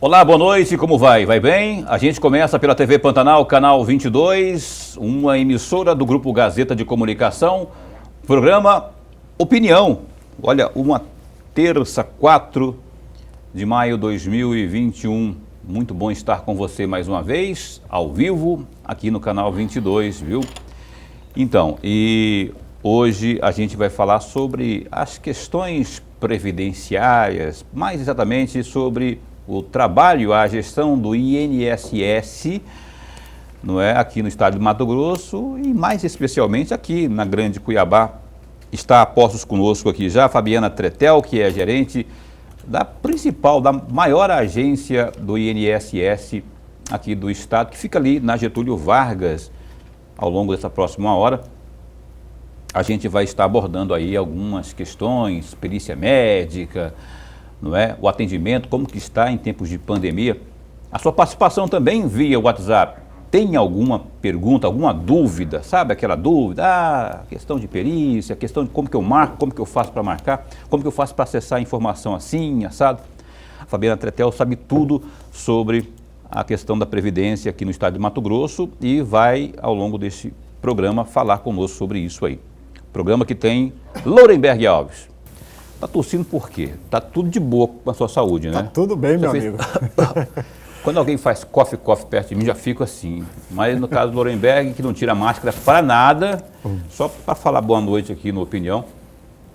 Olá, boa noite, como vai? Vai bem? A gente começa pela TV Pantanal, canal 22, uma emissora do Grupo Gazeta de Comunicação, programa Opinião. Olha, uma terça, 4 de maio de 2021. Muito bom estar com você mais uma vez, ao vivo, aqui no canal 22, viu? Então, e hoje a gente vai falar sobre as questões previdenciárias, mais exatamente sobre o trabalho, a gestão do INSS, não é, aqui no estado de Mato Grosso e mais especialmente aqui na Grande Cuiabá. Está a postos conosco aqui já a Fabiana Tretel, que é gerente da principal, da maior agência do INSS aqui do estado, que fica ali na Getúlio Vargas. Ao longo dessa próxima hora, a gente vai estar abordando aí algumas questões, perícia médica, não é? O atendimento, como que está em tempos de pandemia. A sua participação também via WhatsApp. Tem alguma pergunta, alguma dúvida, sabe aquela dúvida? Questão de perícia, questão de como que eu marco, como que eu faço para marcar, como que eu faço para acessar a informação assim, assado. A Fabiana Tretel sabe tudo sobre a questão da Previdência aqui no estado de Mato Grosso e vai, ao longo desse programa, falar conosco sobre isso aí. Programa que tem Lourenberg Alves. Tá tossindo por quê? Tá tudo de boa com a sua saúde, né? Tá tudo bem, meu amigo. Quando alguém faz coffee perto de mim, já fico assim. Mas no caso do Lourenberg, que não tira a máscara para nada, só para falar boa noite aqui no Opinião.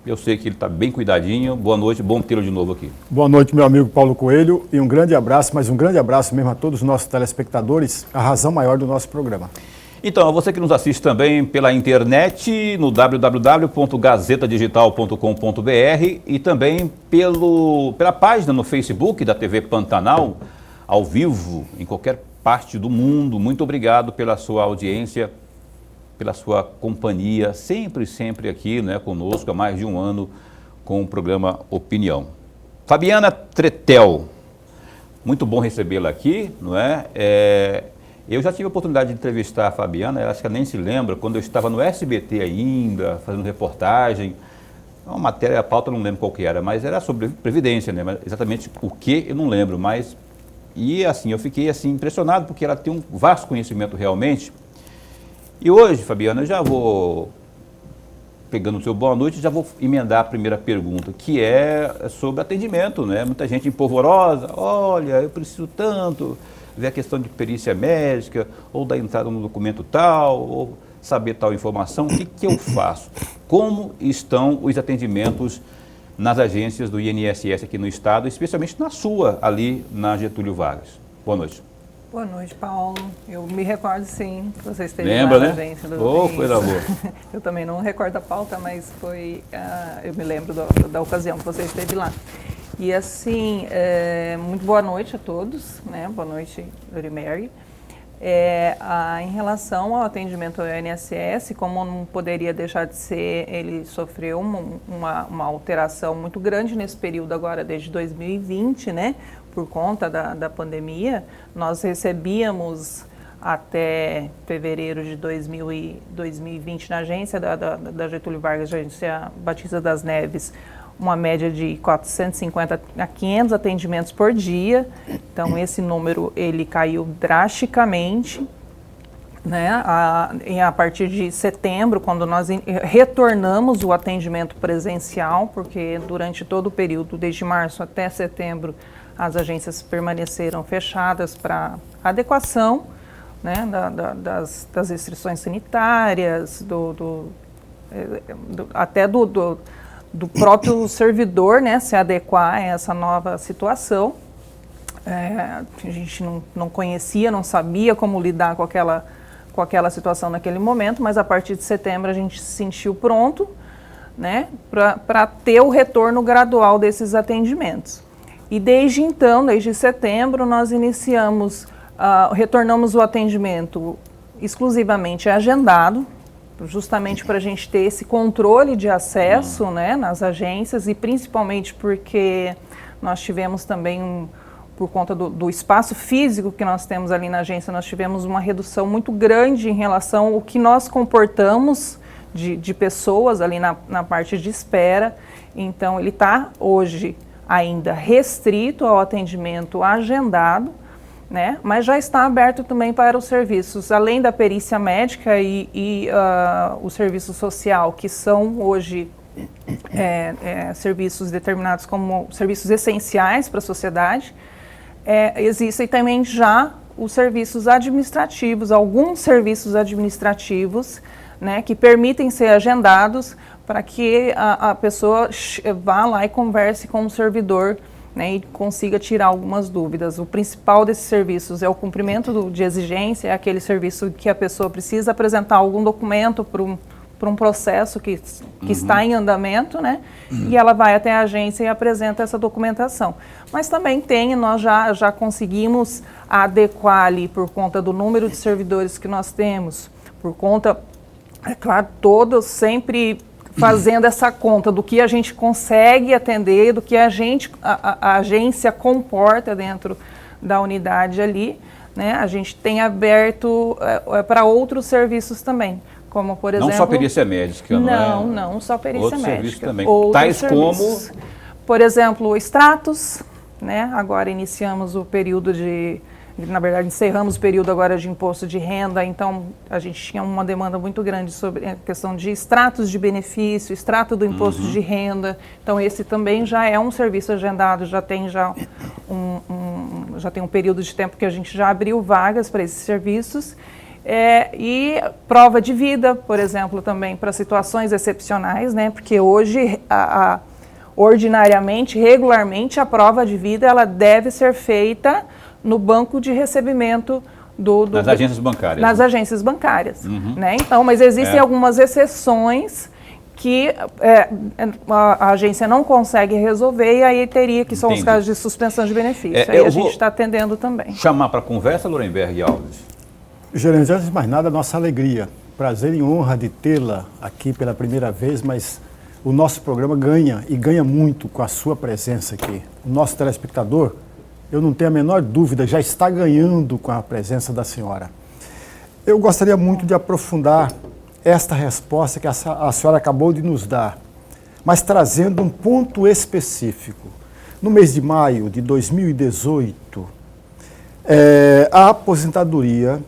Eu sei que ele está bem cuidadinho. Boa noite, bom tê-lo de novo aqui. Boa noite, meu amigo Paulo Coelho, e um grande abraço, mas um grande abraço mesmo a todos os nossos telespectadores, a razão maior do nosso programa. Então, a você que nos assiste também pela internet, no www.gazetadigital.com.br e também pela página no Facebook da TV Pantanal, ao vivo, em qualquer parte do mundo. Muito obrigado pela sua audiência, pela sua companhia, sempre aqui, né, conosco, há mais de um ano, com o programa Opinião. Fabiana Tretel, muito bom recebê-la aqui, não é? Eu já tive a oportunidade de entrevistar a Fabiana, ela acho que ela nem se lembra, quando eu estava no SBT ainda, fazendo reportagem, uma matéria, a pauta eu não lembro qual que era, mas era sobre Previdência, né? Mas exatamente o que eu não lembro, mas... E assim, eu fiquei assim impressionado, porque ela tem um vasto conhecimento realmente. E hoje, Fabiana, eu já vou, pegando o seu boa noite, já vou emendar a primeira pergunta, que é sobre atendimento, né? Muita gente empolvorosa, olha, eu preciso tanto ver a questão de perícia médica, ou da entrada no documento tal, ou saber tal informação, o que eu faço? Como estão os atendimentos nas agências do INSS aqui no estado, especialmente na sua, ali na Getúlio Vargas? Boa noite. Boa noite, Paulo. Eu me recordo, sim, que você esteve Lembra, lá na né? agência do Coisa boa. Eu também não recordo a pauta, mas foi, eu me lembro da ocasião que você esteve lá. E assim, muito boa noite a todos, né? Boa noite, Lourenberg. Em relação ao atendimento ao INSS, como não poderia deixar de ser, ele sofreu uma alteração muito grande nesse período agora, desde 2020, né? Por conta da pandemia. Nós recebíamos até fevereiro de 2020 na agência da Getúlio Vargas, agência Batista das Neves, uma média de 450 a 500 atendimentos por dia. Então, esse número ele caiu drasticamente, né? A partir de setembro, quando nós retornamos o atendimento presencial, porque durante todo o período, desde março até setembro, as agências permaneceram fechadas para adequação, né, das restrições sanitárias, até do próprio servidor, né, se adequar a essa nova situação. A gente não conhecia, não sabia como lidar com aquela situação naquele momento, mas a partir de setembro a gente se sentiu pronto, né, para ter o retorno gradual desses atendimentos. E desde então, desde setembro, nós retornamos o atendimento exclusivamente agendado, justamente para a gente ter esse controle de acesso, né, nas agências, e principalmente porque nós tivemos também, por conta do espaço físico que nós temos ali na agência, nós tivemos uma redução muito grande em relação ao que nós comportamos de pessoas ali na parte de espera. Então, ele está hoje ainda restrito ao atendimento agendado, né? Mas já está aberto também para os serviços, além da perícia médica e o serviço social, que são hoje serviços determinados como serviços essenciais para a sociedade. Existem também já os serviços administrativos, alguns serviços administrativos, né, que permitem ser agendados para que a pessoa vá lá e converse com o servidor, né, e consiga tirar algumas dúvidas. O principal desses serviços é o cumprimento de exigência, é aquele serviço que a pessoa precisa apresentar algum documento para um processo que está em andamento, né? E ela vai até a agência e apresenta essa documentação. Mas também nós já conseguimos adequar ali, por conta do número de servidores que nós temos, por conta, é claro, todos sempre fazendo essa conta do que a gente consegue atender, do que a agência comporta dentro da unidade ali, né? A gente tem aberto para outros serviços também. Como, por exemplo... Não só perícia médica, não é? Não só perícia outros médica. Serviços também. Outros Tais serviços. como... Por exemplo, o extratos, né? Agora iniciamos o período na verdade, encerramos o período agora de imposto de renda, então a gente tinha uma demanda muito grande sobre a questão de extratos de benefício, extrato do imposto de renda. Então esse também já é um serviço agendado, já tem um período de tempo que a gente já abriu vagas para esses serviços. E prova de vida, por exemplo, também para situações excepcionais, né? Porque hoje, ordinariamente, regularmente, a prova de vida ela deve ser feita no banco de recebimento nas agências bancárias. Nas agências bancárias, né? Então, mas existem algumas exceções que a agência não consegue resolver e aí teria que são os casos de suspensão de benefício. Aí a gente está atendendo também. Chamar para conversa, Lorenberg Alves. Gerente, antes de mais nada, nossa alegria, prazer e honra de tê-la aqui pela primeira vez, mas o nosso programa ganha e ganha muito com a sua presença aqui. O nosso telespectador, eu não tenho a menor dúvida, já está ganhando com a presença da senhora. Eu gostaria muito de aprofundar esta resposta que a senhora acabou de nos dar, mas trazendo um ponto específico. No mês de maio de 2018, a aposentadoria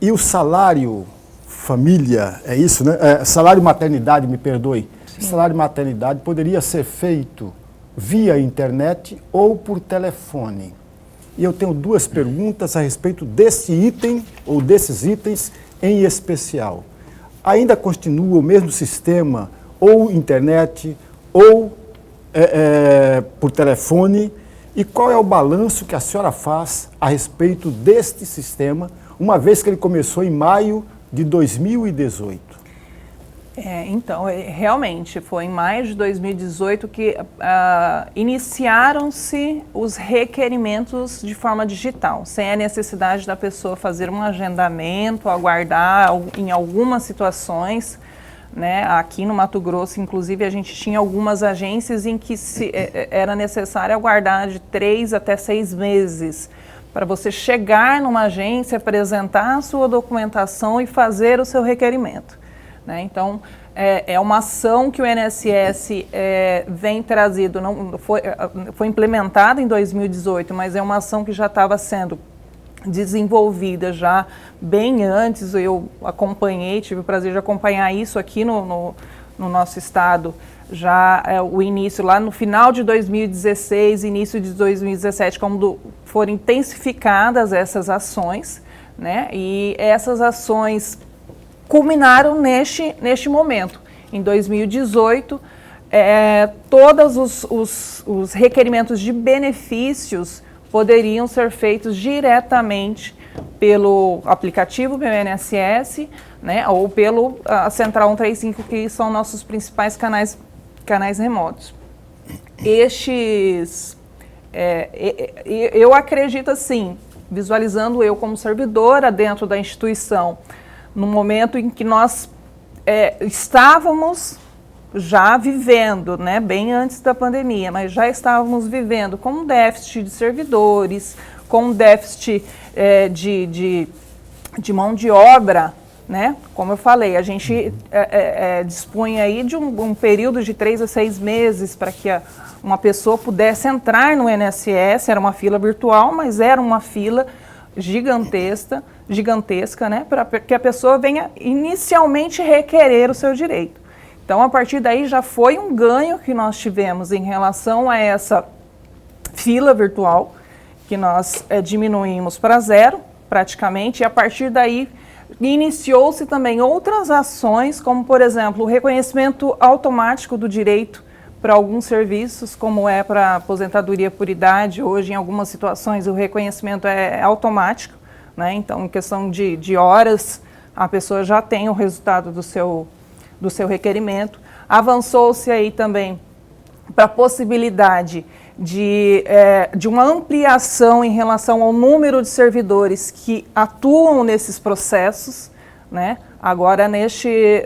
e o salário família, é isso, né? Salário maternidade, me perdoe. Sim. Salário maternidade poderia ser feito via internet ou por telefone. E eu tenho duas perguntas a respeito desse item ou desses itens em especial. Ainda continua o mesmo sistema, ou internet, ou por telefone? E qual é o balanço que a senhora faz a respeito deste sistema, uma vez que ele começou em maio de 2018? Então, realmente, foi em maio de 2018 que iniciaram-se os requerimentos de forma digital, sem a necessidade da pessoa fazer um agendamento, aguardar em algumas situações, né? Aqui no Mato Grosso, inclusive, a gente tinha algumas agências em que era necessário aguardar de 3 até 6 meses para você chegar numa agência, apresentar a sua documentação e fazer o seu requerimento, né? Então, é uma ação que o INSS vem trazido, foi implementada em 2018, mas é uma ação que já estava sendo desenvolvida já bem antes. Eu acompanhei, tive o prazer de acompanhar isso aqui no nosso estado, já o início lá no final de 2016, início de 2017, quando foram intensificadas essas ações, né? E essas ações culminaram neste momento. Em 2018, todos os requerimentos de benefícios poderiam ser feitos diretamente pelo aplicativo do INSS, né, ou pelo Central 135, que são nossos principais canais remotos. Eu acredito assim, visualizando eu como servidora dentro da instituição, no momento em que nós estávamos já vivendo, né, bem antes da pandemia, mas já estávamos vivendo com um déficit de servidores, com um déficit de mão de obra, né? Como eu falei, a gente dispunha aí de um período de 3 a 6 meses para que uma pessoa pudesse entrar no INSS, era uma fila virtual, mas era uma fila gigantesca, né, para que a pessoa venha inicialmente requerer o seu direito. Então, a partir daí já foi um ganho que nós tivemos em relação a essa fila virtual, que nós diminuímos para zero, praticamente, e a partir daí iniciou-se também outras ações, como, por exemplo, o reconhecimento automático do direito para alguns serviços, como é para aposentadoria por idade. Hoje, em algumas situações, o reconhecimento é automático, né? Então, em questão de horas, a pessoa já tem o resultado do seu requerimento. Avançou-se aí também para a possibilidade de uma ampliação em relação ao número de servidores que atuam nesses processos, né? Agora,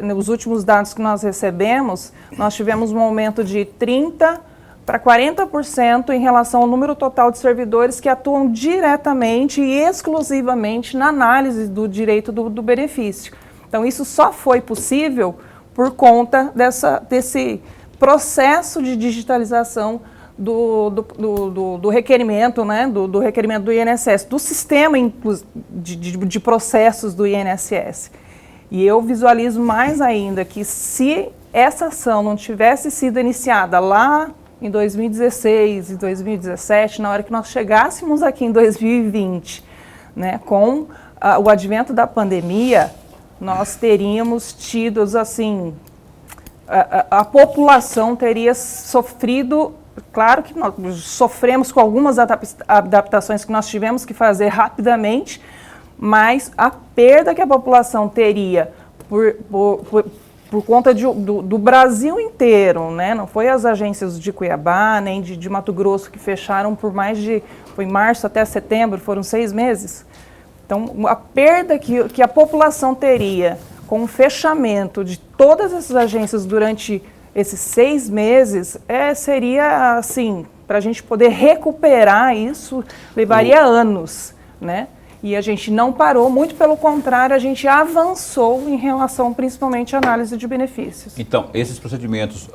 nos últimos dados que nós recebemos, nós tivemos um aumento de 30% para 40% em relação ao número total de servidores que atuam diretamente e exclusivamente na análise do direito do benefício. Então, isso só foi possível por conta desse processo de digitalização do requerimento, né, do requerimento do INSS, do sistema de processos do INSS. E eu visualizo mais ainda que se essa ação não tivesse sido iniciada lá em 2016 e 2017, na hora que nós chegássemos aqui em 2020, né, com o advento da pandemia, nós teríamos tido, assim, a população teria sofrido. Claro que nós sofremos com algumas adaptações que nós tivemos que fazer rapidamente, mas a perda que a população teria por conta do Brasil inteiro, né? Não foi as agências de Cuiabá, nem de Mato Grosso, que fecharam foi março até setembro, foram 6 meses. Então, a perda que a população teria com o fechamento de todas essas agências durante esses 6 meses, seria assim, para a gente poder recuperar isso, levaria anos, né? E a gente não parou, muito pelo contrário, a gente avançou em relação principalmente à análise de benefícios. Então, esses procedimentos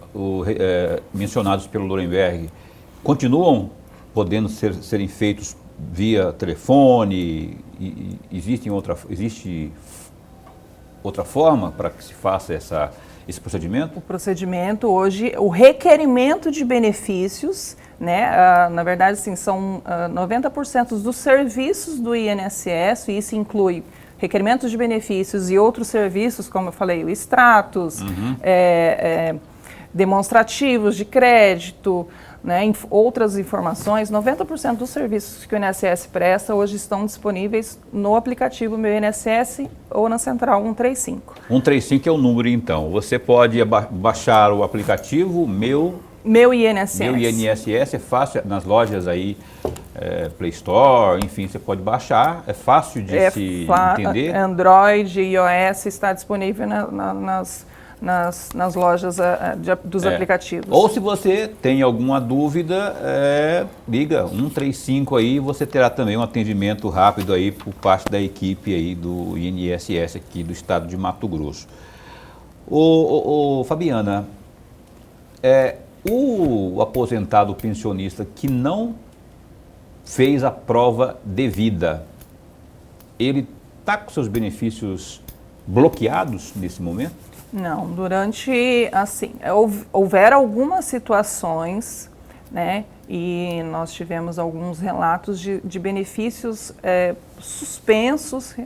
mencionados pelo Lorenberg continuam podendo serem feitos via telefone? Existe outra forma para que se faça esse procedimento? O procedimento hoje, o requerimento de benefícios, né, na verdade, sim, são 90% dos serviços do INSS, e isso inclui requerimentos de benefícios e outros serviços, como eu falei, o extratos, demonstrativos de crédito, né, outras informações. 90% dos serviços que o INSS presta hoje estão disponíveis no aplicativo Meu INSS ou na Central 135. 135 é o número, então. Você pode baixar o aplicativo Meu INSS. Meu INSS é fácil, nas lojas aí, Play Store, enfim, você pode baixar, é fácil de se entender. Android e iOS está disponível nas lojas dos aplicativos. Ou se você tem alguma dúvida, liga 135 aí, você terá também um atendimento rápido aí por parte da equipe aí do INSS aqui do estado de Mato Grosso. Fabiana, o aposentado pensionista que não fez a prova devida, ele está com seus benefícios bloqueados nesse momento? Não, houveram algumas situações, né, e nós tivemos alguns relatos de benefícios suspensos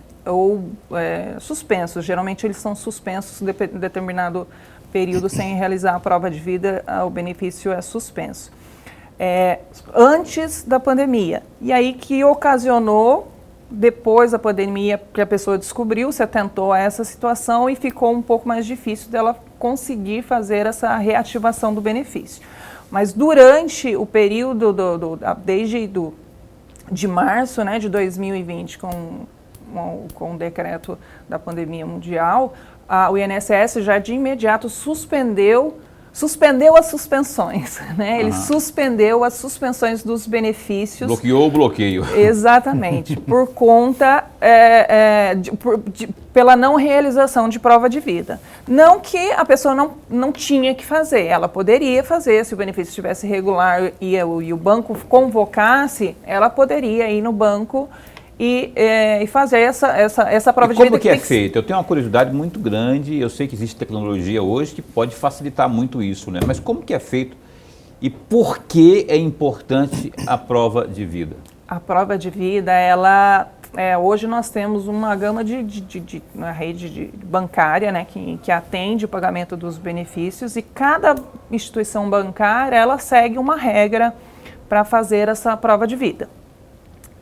suspensos. Geralmente eles são suspensos em determinado período sem realizar a prova de vida, o benefício é suspenso. Antes da pandemia, e aí que ocasionou, depois da pandemia, que a pessoa descobriu, se atentou a essa situação e ficou um pouco mais difícil dela conseguir fazer essa reativação do benefício. Mas durante o período, de março, né, de 2020, com o decreto da pandemia mundial, o INSS já de imediato suspendeu suspendeu as suspensões, né? Ele suspendeu as suspensões dos benefícios. Bloqueou o bloqueio. Exatamente, por conta, pela não realização de prova de vida. Não que a pessoa não tinha que fazer, ela poderia fazer, se o benefício estivesse regular e o banco convocasse, ela poderia ir no banco e fazer essa prova de vida. Como que é feito? Eu tenho uma curiosidade muito grande, eu sei que existe tecnologia hoje que pode facilitar muito isso, né? Mas como que é feito e por que é importante a prova de vida? A prova de vida, hoje nós temos uma gama uma rede bancária, né, que atende o pagamento dos benefícios, e cada instituição bancária, ela segue uma regra para fazer essa prova de vida.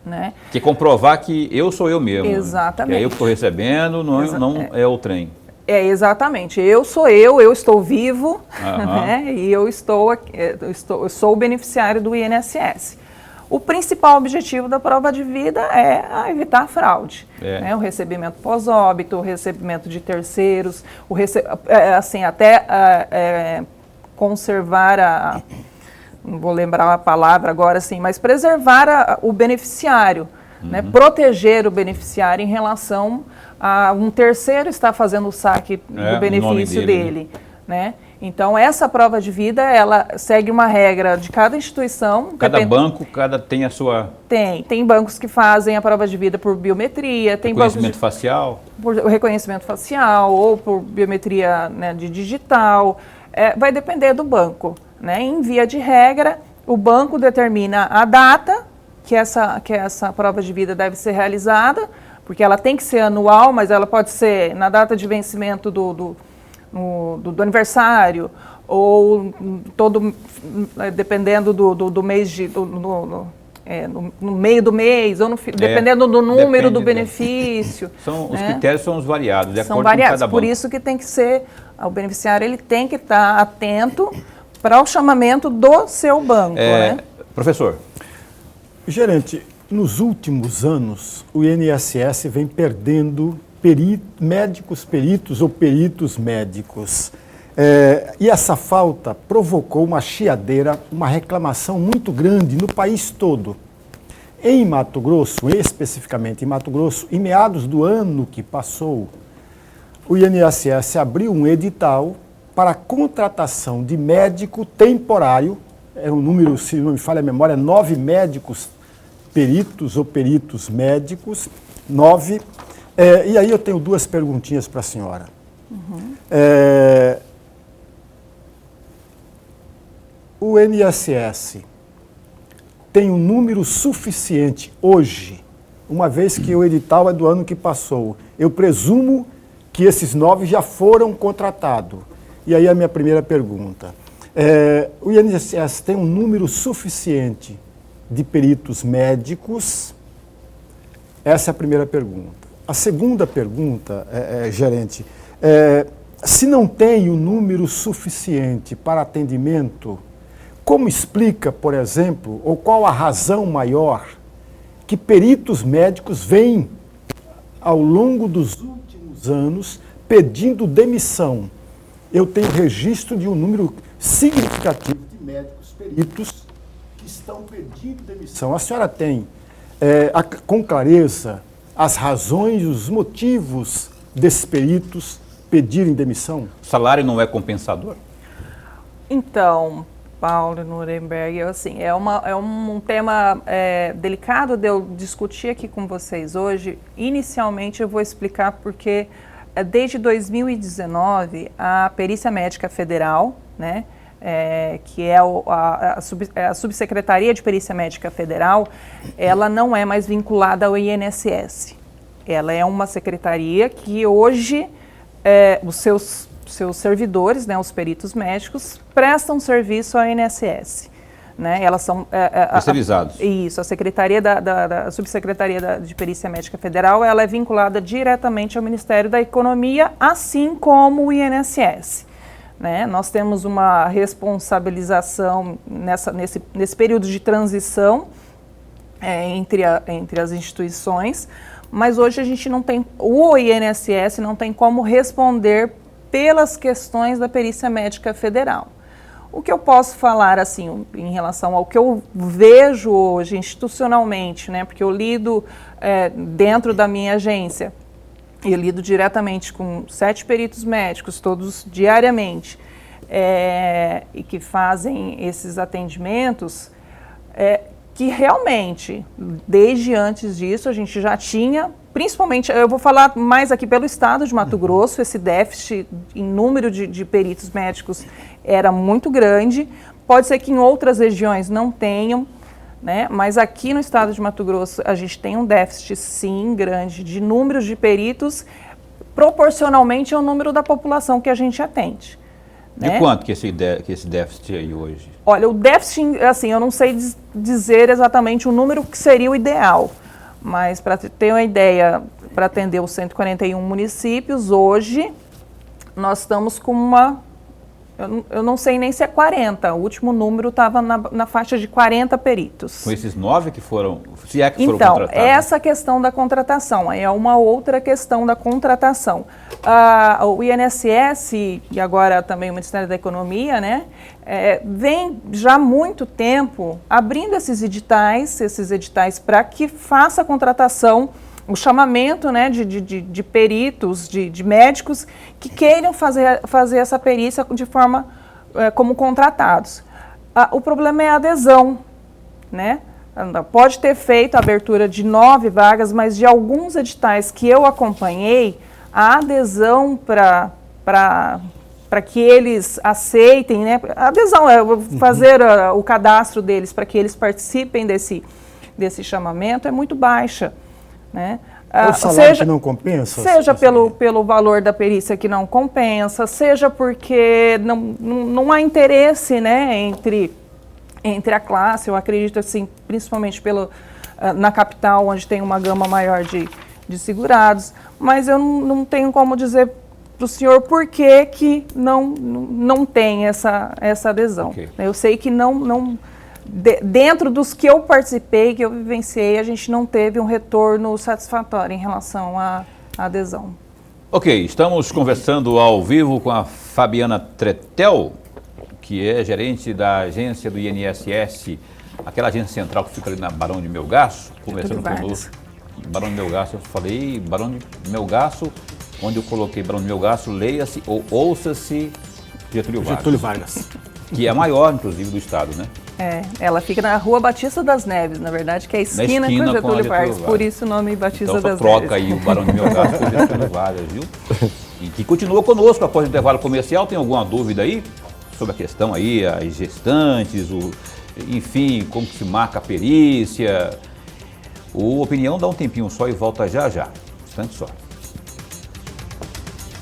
Né? Que comprovar que eu sou eu mesmo. Exatamente. Que é eu que estou recebendo, não é o trem. Exatamente. Eu sou eu estou vivo, né? E eu sou o beneficiário do INSS. O principal objetivo da prova de vida é evitar a fraude. Né? O recebimento pós-óbito, o recebimento de terceiros, conservar não vou lembrar a palavra agora, sim, mas preservar o beneficiário, né? Proteger o beneficiário em relação a um terceiro estar fazendo o saque do benefício dele. Né? Então, essa prova de vida, ela segue uma regra de cada instituição. Cada banco, tem a sua... Tem bancos que fazem a prova de vida por biometria. Tem reconhecimento facial. Por reconhecimento facial ou por biometria, né, de digital. Vai depender do banco. Né? Em via de regra, o banco determina a data que essa prova de vida deve ser realizada, porque ela tem que ser anual, mas ela pode ser na data de vencimento do aniversário, ou dependendo do mês, no meio do mês, ou dependendo do número do benefício. Os critérios são os variados, de acordo com cada banco. Por isso que tem que ser, o beneficiário ele tem que estar atento para o chamamento do seu banco. Né? Professor. Gerente, nos últimos anos, o INSS vem perdendo médicos peritos ou peritos médicos. E essa falta provocou uma chiadeira, uma reclamação muito grande no país todo. Em Mato Grosso, especificamente em Mato Grosso, em meados do ano que passou, o INSS abriu um edital para a contratação de médico temporário, um número, se não me falha a memória, 9 médicos peritos ou peritos médicos, 9. E aí eu tenho 2 perguntinhas para a senhora. O INSS tem um número suficiente hoje, uma vez que o edital é do ano que passou. Eu presumo que esses 9 já foram contratados. E aí a minha primeira pergunta. O INSS tem um número suficiente de peritos médicos? Essa é a primeira pergunta. A segunda pergunta, gerente, se não tem o número suficiente para atendimento, como explica, por exemplo, ou qual a razão maior que peritos médicos vêm, ao longo dos últimos anos, pedindo demissão? Eu tenho registro de um número significativo de médicos peritos que estão pedindo demissão. A senhora tem, com clareza, as razões, os motivos desses peritos pedirem demissão? O salário não é compensador? Então, Paulo Nuremberg, assim, é um tema delicado de eu discutir aqui com vocês hoje. Inicialmente eu vou explicar porque desde 2019 a Perícia Médica Federal, né, que é a Subsecretaria de Perícia Médica Federal, ela não é mais vinculada ao INSS. Ela é uma secretaria que hoje os seus servidores, né, os peritos médicos, prestam serviço ao INSS. Né? Elas são especializados. Isso, a Secretaria da Subsecretaria de Perícia Médica Federal, ela é vinculada diretamente ao Ministério da Economia, assim como o INSS. Né? Nós temos uma responsabilização nesse período de transição entre as instituições, mas hoje a gente não tem, o INSS não tem como responder pelas questões da Perícia Médica Federal. O que eu posso falar, assim, em relação ao que eu vejo hoje institucionalmente, né, porque eu lido dentro da minha agência, eu lido diretamente com 7 peritos médicos, todos diariamente, e que fazem esses atendimentos, que realmente, desde antes disso, a gente já tinha, principalmente, eu vou falar mais aqui pelo estado de Mato Grosso, esse déficit em número de peritos médicos era muito grande. Pode ser que em outras regiões não tenham, né? Mas aqui no estado de Mato Grosso a gente tem um déficit, sim, grande de números de peritos, proporcionalmente ao número da população que a gente atende. De quanto que esse déficit aí hoje? Olha, o déficit, assim, eu não sei dizer exatamente o número que seria o ideal, mas para ter uma ideia, para atender os 141 municípios, hoje nós estamos com eu não sei nem se é 40, o último número estava na faixa de 40 peritos. Com esses 9 que foram, se é que foram então, contratados? Então, essa questão da contratação, é uma outra questão da contratação. O INSS e agora também o Ministério da Economia, né, vem já há muito tempo abrindo esses editais para que faça a contratação, o chamamento, né, de peritos, de médicos que queiram fazer essa perícia de forma como contratados. O problema é a adesão, né? Pode ter feito a abertura de 9 vagas, mas de alguns editais que eu acompanhei, a adesão para que eles aceitem, né? A adesão é fazer o cadastro deles para que eles participem desse chamamento é muito baixa. Né? O salário que não compensa? Seja pelo valor da perícia que não compensa, seja porque não há interesse, né, entre a classe, eu acredito assim, principalmente na capital, onde tem uma gama maior de segurados, mas eu não tenho como dizer para o senhor por que não tem essa adesão. Okay. Eu sei que dentro dos que eu participei, que eu vivenciei, a gente não teve um retorno satisfatório em relação à adesão. Ok, estamos conversando ao vivo com a Fabiana Tretel, que é gerente da agência do INSS, aquela agência central que fica ali na Barão de Melgaço, conversando conosco. Barão de Melgaço, eu falei Barão de Melgaço, onde eu coloquei Barão de Melgaço, leia-se ou ouça-se Getúlio Vargas. Que é a maior, inclusive, do estado, né? Ela fica na Rua Batista das Neves, na verdade, que é a esquina com Getúlio Vargas, por isso o nome Batista das Neves. Troca aí o Barão de Melgaço com Getúlio Vargas, viu? E que continua conosco após o intervalo comercial. Tem alguma dúvida aí sobre a questão aí, as gestantes, enfim, como que se marca a perícia? O Opinião dá um tempinho só e volta já já, instante só.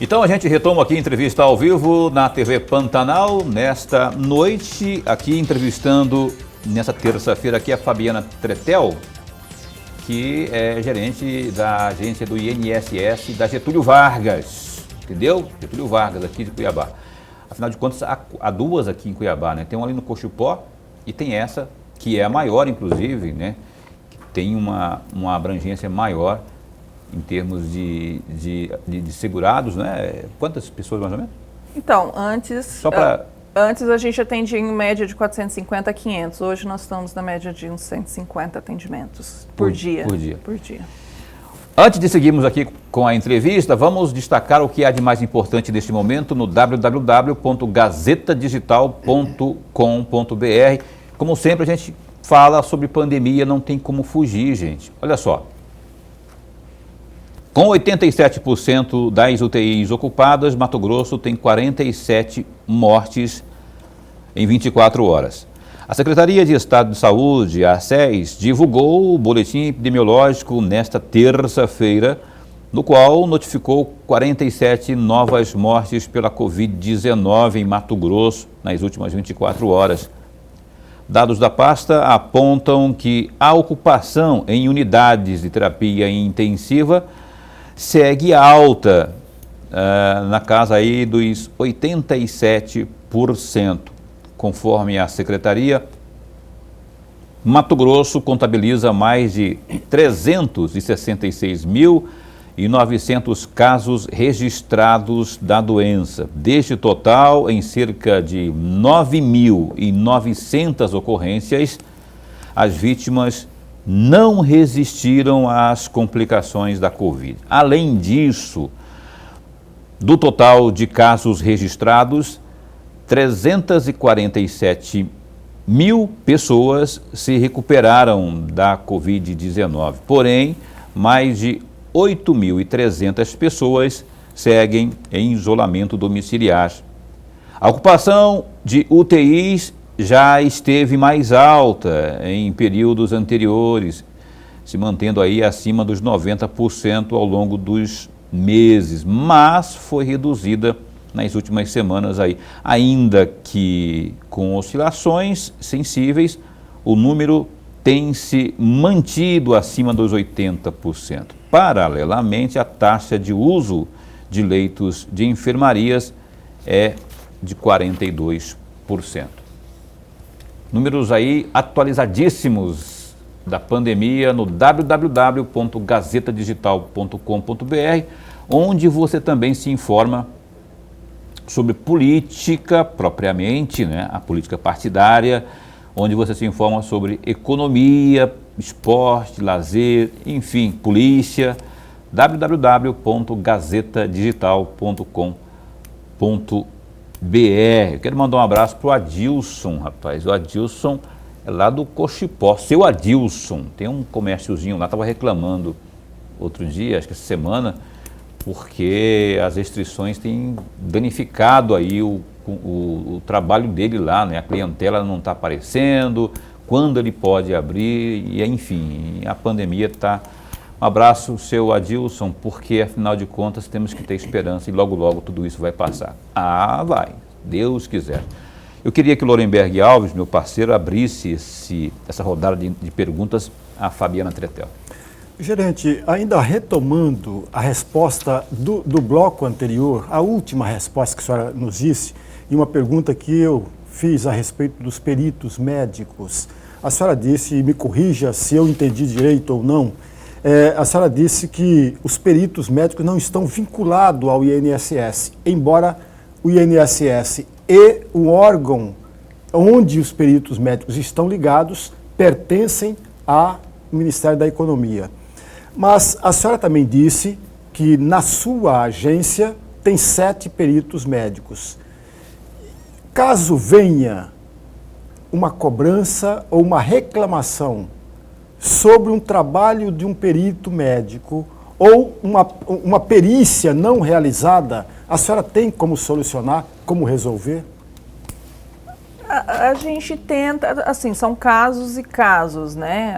Então a gente retoma aqui a entrevista ao vivo na TV Pantanal, nesta noite, aqui entrevistando, nessa terça-feira aqui, a Fabiana Tretel, que é gerente da agência do INSS da Getúlio Vargas, entendeu? Getúlio Vargas, aqui de Cuiabá. Afinal de contas, há 2 aqui em Cuiabá, né? Tem uma ali no Cochupó e tem essa, que é a maior, inclusive, né? Que tem uma abrangência maior em termos de segurados, né? Quantas pessoas mais ou menos? Então, antes a gente atendia em média de 450 a 500. Hoje nós estamos na média de uns 150 atendimentos por dia. Por dia. Antes de seguirmos aqui com a entrevista, vamos destacar o que há de mais importante neste momento no www.gazetadigital.com.br. Como sempre, a gente fala sobre pandemia, não tem como fugir, gente. Olha só. Com 87% das UTIs ocupadas, Mato Grosso tem 47 mortes em 24 horas. A Secretaria de Estado de Saúde, a SES, divulgou o boletim epidemiológico nesta terça-feira, no qual notificou 47 novas mortes pela Covid-19 em Mato Grosso nas últimas 24 horas. Dados da pasta apontam que a ocupação em unidades de terapia intensiva segue alta na casa aí dos 87%. Conforme a Secretaria, Mato Grosso contabiliza mais de 366.000 1.900 casos registrados da doença. Deste total, em cerca de 9.900 ocorrências, as vítimas não resistiram às complicações da Covid. Além disso, do total de casos registrados, 347 mil pessoas se recuperaram da Covid-19. Porém, mais de 8.300 pessoas seguem em isolamento domiciliar. A ocupação de UTIs já esteve mais alta em períodos anteriores, se mantendo aí acima dos 90% ao longo dos meses, mas foi reduzida nas últimas semanas aí. Ainda que com oscilações sensíveis, o número tem se mantido acima dos 80%. Paralelamente, a taxa de uso de leitos de enfermarias é de 42%. Números aí atualizadíssimos da pandemia no www.gazetadigital.com.br, onde você também se informa sobre política propriamente, né, a política partidária, onde você se informa sobre economia, esporte, lazer, enfim, polícia, www.gazetadigital.com.br. Quero mandar um abraço para o Adilson, rapaz. O Adilson é lá do Cochipó. Seu Adilson, tem um comérciozinho lá, estava reclamando outro dia, acho que essa semana, porque as restrições têm danificado aí o trabalho dele lá, né? A clientela não está aparecendo, quando ele pode abrir, e enfim, a pandemia está... Um abraço, seu Adilson, porque afinal de contas temos que ter esperança e logo logo tudo isso vai passar. Ah, vai, Deus quiser. Eu queria que o Lorenberg Alves, meu parceiro, abrisse essa rodada de perguntas à Fabiana Tretel. Gerente, ainda retomando a resposta do bloco anterior, a última resposta que a senhora nos disse, e uma pergunta que eu fiz a respeito dos peritos médicos. A senhora disse, e me corrija se eu entendi direito ou não, a senhora disse que os peritos médicos não estão vinculados ao INSS, embora o INSS e o órgão onde os peritos médicos estão ligados pertencem ao Ministério da Economia. Mas a senhora também disse que na sua agência tem 7 peritos médicos. Caso venha uma cobrança ou uma reclamação sobre um trabalho de um perito médico ou uma perícia não realizada, a senhora tem como solucionar, como resolver? A gente tenta, assim, são casos e casos, né?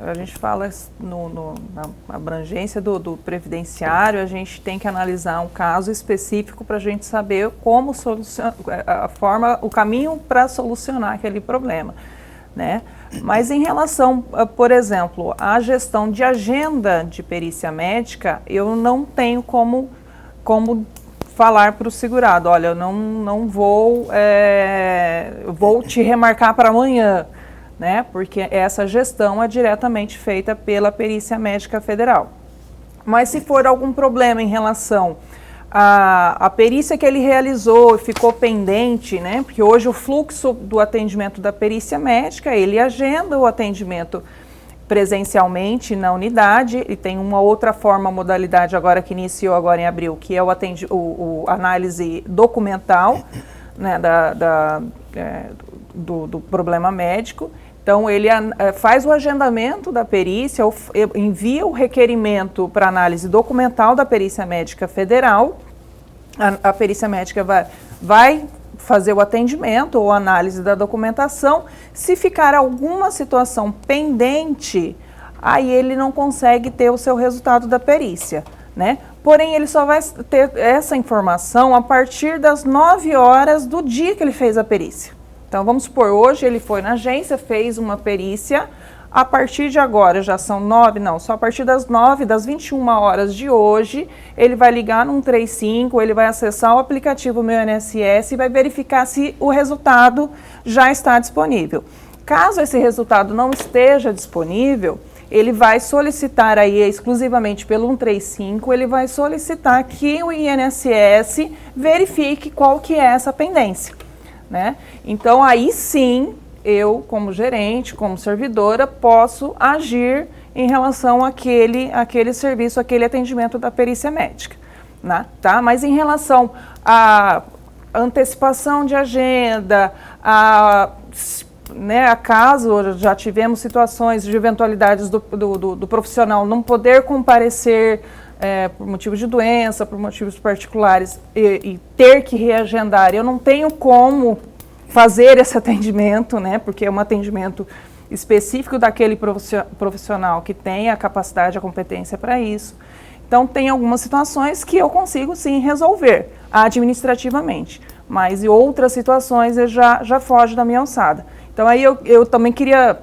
A gente fala na abrangência do previdenciário, a gente tem que analisar um caso específico para a gente saber como solucionar, o caminho para solucionar aquele problema, né? Mas em relação, por exemplo, à gestão de agenda de perícia médica, eu não tenho como falar para o segurado, olha, eu não vou, vou te remarcar para amanhã, né? Porque essa gestão é diretamente feita pela Perícia Médica Federal. Mas se for algum problema em relação à perícia que ele realizou e ficou pendente, né? Porque hoje o fluxo do atendimento da perícia médica, ele agenda o atendimento presencialmente na unidade, e tem uma outra modalidade agora que iniciou agora em abril, que é o análise documental, né, do problema médico. Então ele faz o agendamento da perícia, envia o requerimento para análise documental da Perícia Médica Federal, a Perícia Médica vai fazer o atendimento ou análise da documentação. Se ficar alguma situação pendente, aí ele não consegue ter o seu resultado da perícia, né? Porém, ele só vai ter essa informação a partir das 9 horas do dia que ele fez a perícia. Então, vamos supor, hoje ele foi na agência, fez uma perícia, a partir de agora, já são 9, não, só a partir das 9, das 21 horas de hoje, ele vai ligar no 135, ele vai acessar o aplicativo Meu INSS e vai verificar se o resultado já está disponível. Caso esse resultado não esteja disponível, ele vai solicitar aí exclusivamente pelo 135, ele vai solicitar que o INSS verifique qual que é essa pendência, né? Então, aí sim, eu, como gerente, como servidora, posso agir em relação àquele serviço, àquele atendimento da perícia médica, né? Tá? Mas em relação à antecipação de agenda, acaso já tivemos situações de eventualidades do profissional não poder comparecer por motivos de doença, por motivos particulares e ter que reagendar, eu não tenho como fazer esse atendimento, né, porque é um atendimento específico daquele profissional que tem a capacidade, a competência para isso. Então, tem algumas situações que eu consigo, sim, resolver administrativamente, mas em outras situações eu já foge da minha alçada. Então, aí eu também queria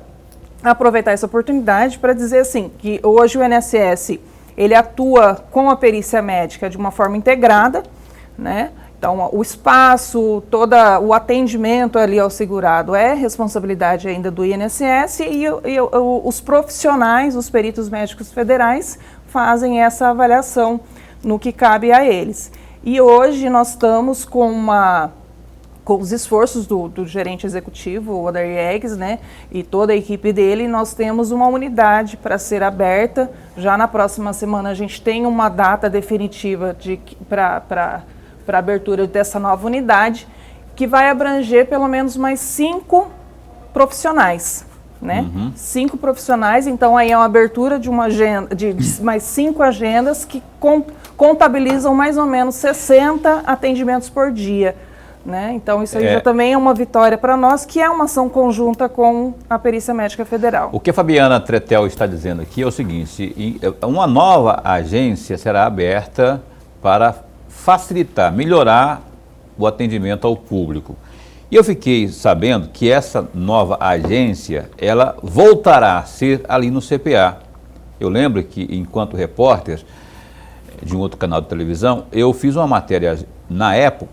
aproveitar essa oportunidade para dizer, assim, que hoje o INSS, ele atua com a perícia médica de uma forma integrada, né? Então, o espaço, todo o atendimento ali ao segurado é responsabilidade ainda do INSS e os profissionais, os peritos médicos federais, fazem essa avaliação no que cabe a eles. E hoje nós estamos com os esforços do gerente executivo, o Odair Eggs, né, e toda a equipe dele, nós temos uma unidade para ser aberta. Já na próxima semana a gente tem uma data definitiva para abertura dessa nova unidade, que vai abranger pelo menos mais 5 profissionais, né? 5 profissionais, então aí é uma abertura de uma agenda, de mais 5 agendas que contabilizam mais ou menos 60 atendimentos por dia, né? Então isso aí já também é uma vitória para nós, que é uma ação conjunta com a Perícia Médica Federal. O que a Fabiana Tretel está dizendo aqui é o seguinte: uma nova agência será aberta para facilitar, melhorar o atendimento ao público. E eu fiquei sabendo que essa nova agência, ela voltará a ser ali no CPA. Eu lembro que, enquanto repórter de um outro canal de televisão, eu fiz uma matéria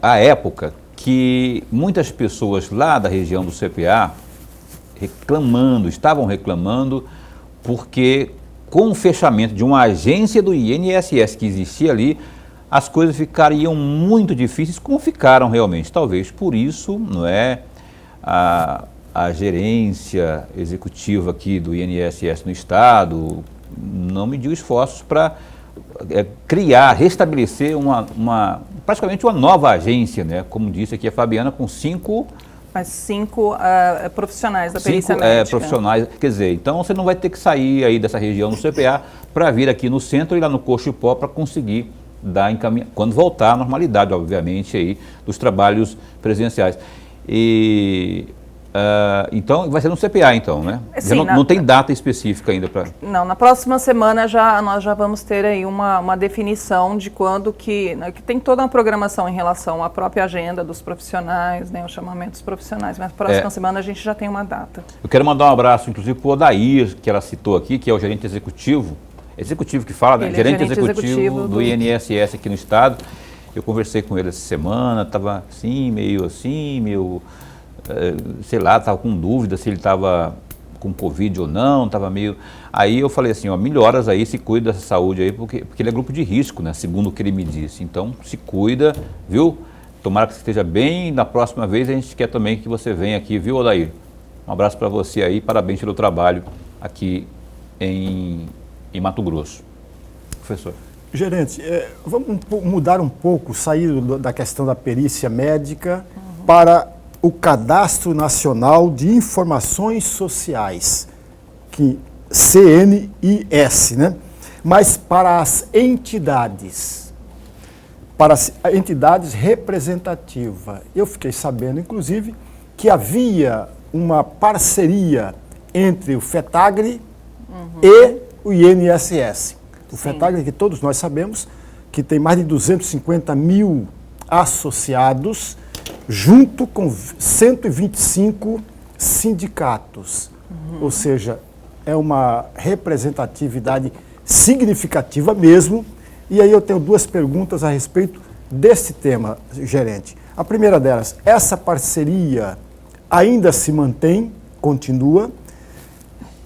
à época que muitas pessoas lá da região do CPA estavam reclamando, porque com o fechamento de uma agência do INSS que existia ali, as coisas ficariam muito difíceis, como ficaram realmente. Talvez por isso, não é, a gerência executiva aqui do INSS no estado não mediu esforços para restabelecer praticamente uma nova agência, né? Como disse aqui a Fabiana, com 5... Mas 5 profissionais da perícia médica. Profissionais, quer dizer, então você não vai ter que sair aí dessa região do CPA para vir aqui no centro e lá no Cochipó para conseguir dar encaminhamento, quando voltar à normalidade, obviamente, aí, dos trabalhos presenciais. Então, vai ser no CPA, então, né? Sim, não tem data específica ainda para... Não, na próxima semana nós já vamos ter aí uma definição de quando que tem toda uma programação em relação à própria agenda dos profissionais, né, os chamamentos profissionais, mas na próxima semana a gente já tem uma data. Eu quero mandar um abraço, inclusive, para o Odair, que ela citou aqui, que é o gerente executivo que fala, né? Gerente executivo do INSS aqui no estado. Eu conversei com ele essa semana, estava assim, meio sei lá, estava com dúvida se ele estava com Covid ou não, estava meio... Aí eu falei assim, melhoras aí, se cuida dessa saúde aí, porque ele é grupo de risco, né, segundo o que ele me disse. Então, se cuida, viu? Tomara que você esteja bem. Na próxima vez a gente quer também que você venha aqui, viu, Odair? Um abraço para você aí, parabéns pelo trabalho aqui em Mato Grosso. Professor. Gerente, vamos mudar um pouco, sair da questão da perícia médica para o Cadastro Nacional de Informações Sociais, CNIS, né? Mas para as entidades representativas. Eu fiquei sabendo, inclusive, que havia uma parceria entre o FETAGRE e o INSS. O FETAGRE, que todos nós sabemos, que tem mais de 250 mil associados, junto com 125 sindicatos. Ou seja, é uma representatividade significativa mesmo. E aí eu tenho 2 perguntas a respeito desse tema, gerente. A primeira delas, essa parceria ainda se mantém, continua?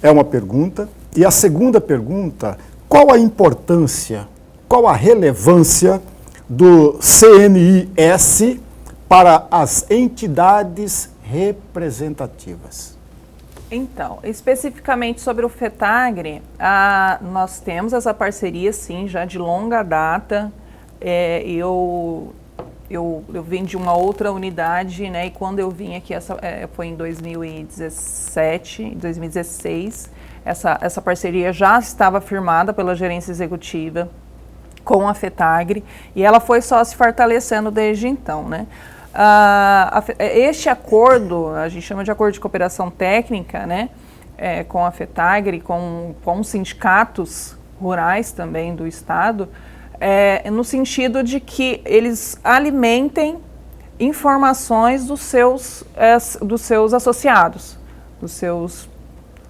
É uma pergunta. E a segunda pergunta, qual a importância, qual a relevância do CNIS para as entidades representativas? Então, especificamente sobre o FETAGRE, nós temos essa parceria, sim, já de longa data. Eu vim de uma outra unidade, né, e quando eu vim aqui, foi em 2016, essa parceria já estava firmada pela gerência executiva com a FETAGRE, e ela foi só se fortalecendo desde então, né. Este acordo, a gente chama de acordo de cooperação técnica, né, com a FETAGRE, com os sindicatos rurais também do estado, no sentido de que eles alimentem informações dos seus associados, dos seus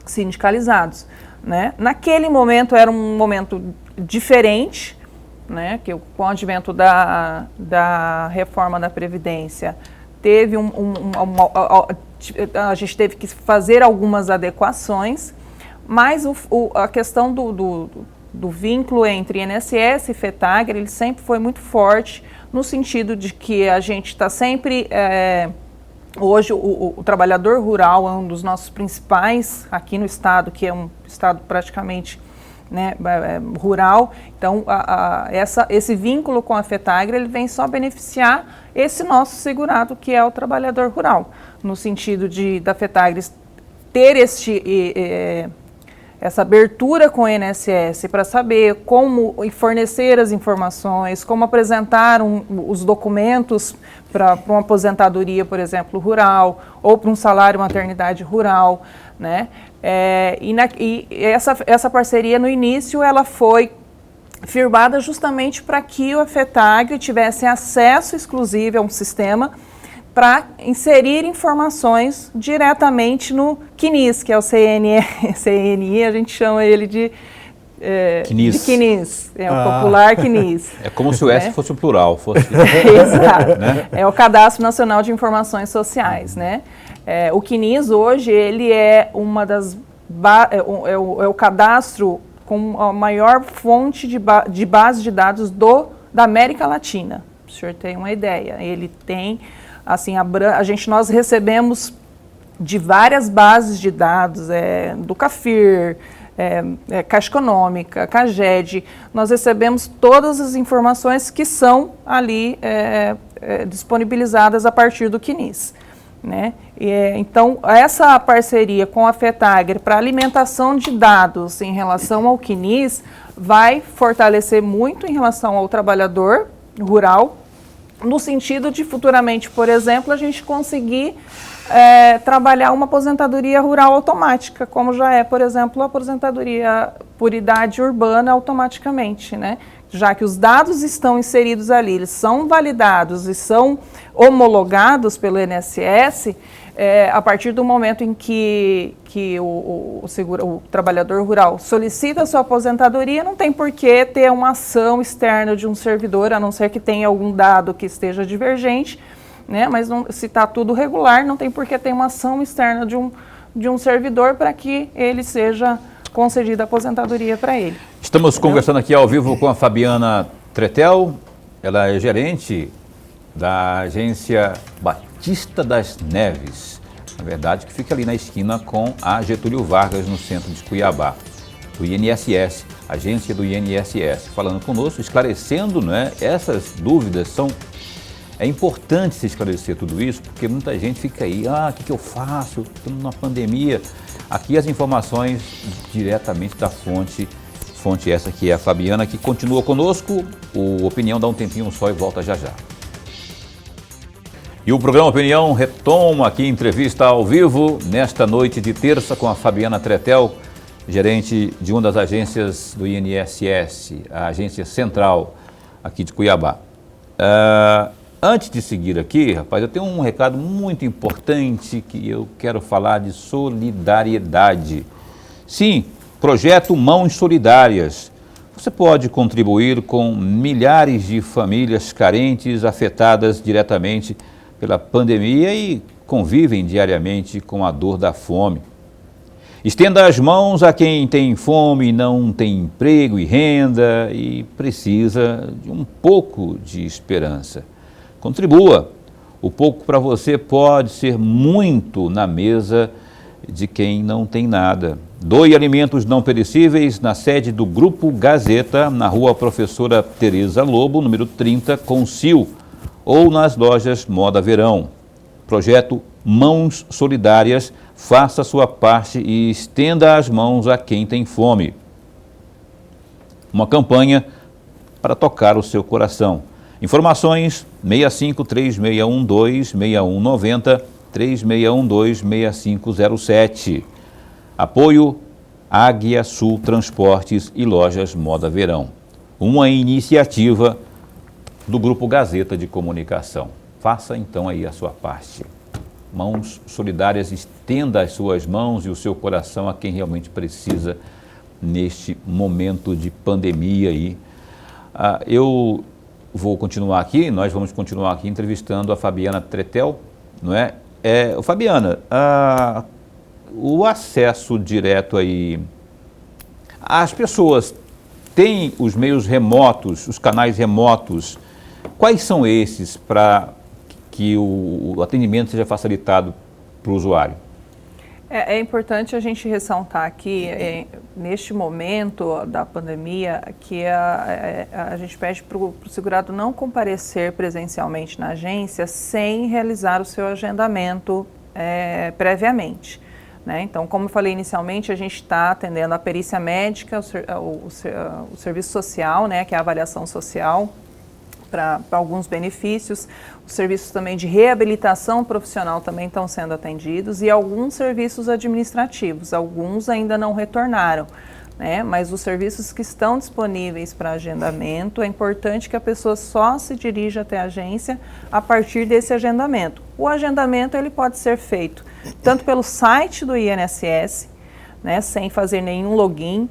sindicalizados, né. Naquele momento era um momento diferente, né, que com o advento da reforma da Previdência, teve a gente teve que fazer algumas adequações, mas a questão do vínculo entre INSS e FETAGRE, ele sempre foi muito forte, no sentido de que a gente está sempre... hoje o trabalhador rural é um dos nossos principais aqui no estado, que é um estado praticamente... né, rural, então esse vínculo com a FETAGRE, ele vem só beneficiar esse nosso segurado, que é o trabalhador rural, no sentido da FETAGRE ter essa abertura com o INSS para saber como fornecer as informações, como apresentar os documentos para uma aposentadoria, por exemplo, rural, ou para um salário maternidade rural, né? Essa parceria, no início, ela foi firmada justamente para que a FETAGRE tivesse acesso exclusivo a um sistema para inserir informações diretamente no CNIS, que é o CNI, a gente chama ele de CNIS, o popular CNIS. É como se o S fosse o plural. Exato, né? É o Cadastro Nacional de Informações Sociais, né? O CNIS hoje, ele é uma das o cadastro com a maior fonte de base de dados da América Latina. O senhor tem uma ideia. Ele tem, assim, nós recebemos de várias bases de dados, do CAFIR, Caixa Econômica, CAGED, nós recebemos todas as informações que são ali disponibilizadas a partir do CNIS, né? Então, essa parceria com a FETAGRE para alimentação de dados em relação ao CNIS vai fortalecer muito em relação ao trabalhador rural, no sentido de futuramente, por exemplo, a gente conseguir trabalhar uma aposentadoria rural automática, como já é, por exemplo, a aposentadoria por idade urbana automaticamente, né? Já que os dados estão inseridos ali, eles são validados e são homologados pelo INSS, a partir do momento em que o trabalhador rural solicita a sua aposentadoria, não tem por que ter uma ação externa de um servidor, a não ser que tenha algum dado que esteja divergente, né? Mas se está tudo regular, não tem por que ter uma ação externa de um servidor para que ele seja concedida a aposentadoria para ele. Estamos conversando aqui ao vivo com a Fabiana Tretel, ela é gerente da agência Batista das Neves, na verdade, que fica ali na esquina com a Getúlio Vargas, no centro de Cuiabá, do INSS, agência do INSS, falando conosco, esclarecendo, né, essas dúvidas. É importante se esclarecer tudo isso, porque muita gente fica aí, o que eu faço? Estamos numa pandemia. Aqui as informações diretamente da fonte essa que é a Fabiana, que continua conosco. O Opinião dá um tempinho só e volta já já. E o programa Opinião retoma aqui entrevista ao vivo nesta noite de terça com a Fabiana Tretel, gerente de uma das agências do INSS, a agência central aqui de Cuiabá. Antes de seguir aqui, rapaz, eu tenho um recado muito importante que eu quero falar de solidariedade. Sim, projeto Mãos Solidárias. Você pode contribuir com milhares de famílias carentes afetadas diretamente pela pandemia e convivem diariamente com a dor da fome. Estenda as mãos a quem tem fome, não tem emprego e renda e precisa de um pouco de esperança. Contribua. O pouco para você pode ser muito na mesa de quem não tem nada. Doe alimentos não perecíveis na sede do Grupo Gazeta, na rua Professora Tereza Lobo, número 30, Concil, ou nas lojas Moda Verão. Projeto Mãos Solidárias, faça a sua parte e estenda as mãos a quem tem fome. Uma campanha para tocar o seu coração. Informações 65-3612-6190, 3612-6507. Apoio Águia Sul Transportes e Lojas Moda Verão. Uma iniciativa do Grupo Gazeta de Comunicação. Faça então aí a sua parte. Mãos solidárias, estenda as suas mãos e o seu coração a quem realmente precisa neste momento de pandemia aí. Eu vou continuar aqui, nós vamos continuar aqui entrevistando a Fabiana Tretel, não é? Fabiana, o acesso direto aí, as pessoas têm os meios remotos, os canais remotos, quais são esses para que o atendimento seja facilitado para o usuário? É importante a gente ressaltar aqui, neste momento da pandemia, que a gente pede para o segurado não comparecer presencialmente na agência sem realizar o seu agendamento previamente. Né? Então, como eu falei inicialmente, a gente está atendendo a perícia médica, o serviço social, né, que é a avaliação social, para alguns benefícios, os serviços também de reabilitação profissional também estão sendo atendidos e alguns serviços administrativos, alguns ainda não retornaram, né? Mas os serviços que estão disponíveis para agendamento, é importante que a pessoa só se dirija até a agência a partir desse agendamento. O agendamento ele pode ser feito tanto pelo site do INSS, né, sem fazer nenhum login,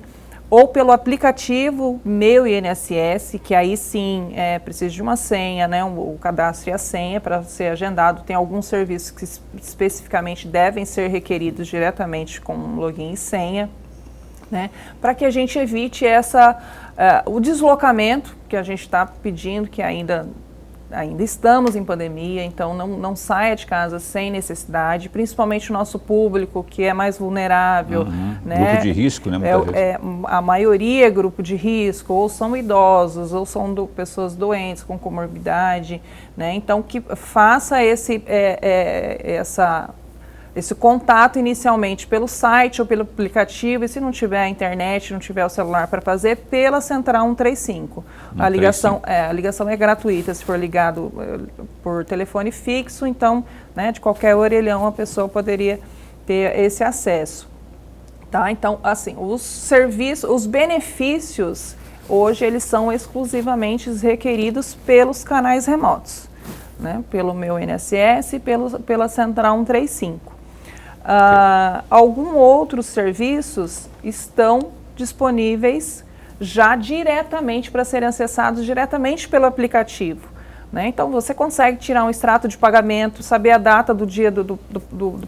ou pelo aplicativo Meu INSS, que aí sim precisa de uma senha, né, o cadastro e a senha para ser agendado. Tem alguns serviços que especificamente devem ser requeridos diretamente com login e senha, né, para que a gente evite o deslocamento que a gente está pedindo, que ainda estamos em pandemia, então não saia de casa sem necessidade, principalmente o nosso público que é mais vulnerável. Né? Grupo de risco, né? A maioria é grupo de risco, ou são idosos, ou são pessoas doentes com comorbidade, né? Então que faça esse contato inicialmente pelo site ou pelo aplicativo, e se não tiver a internet, não tiver o celular para fazer, pela Central 135. A ligação é gratuita, se for ligado por telefone fixo, então, né, de qualquer orelhão a pessoa poderia ter esse acesso. Tá? Então, assim, os benefícios, hoje eles são exclusivamente requeridos pelos canais remotos, né, pelo Meu INSS e pela Central 135. Alguns outros serviços estão disponíveis já diretamente para serem acessados diretamente pelo aplicativo. Né? Então, você consegue tirar um extrato de pagamento, saber a data do dia do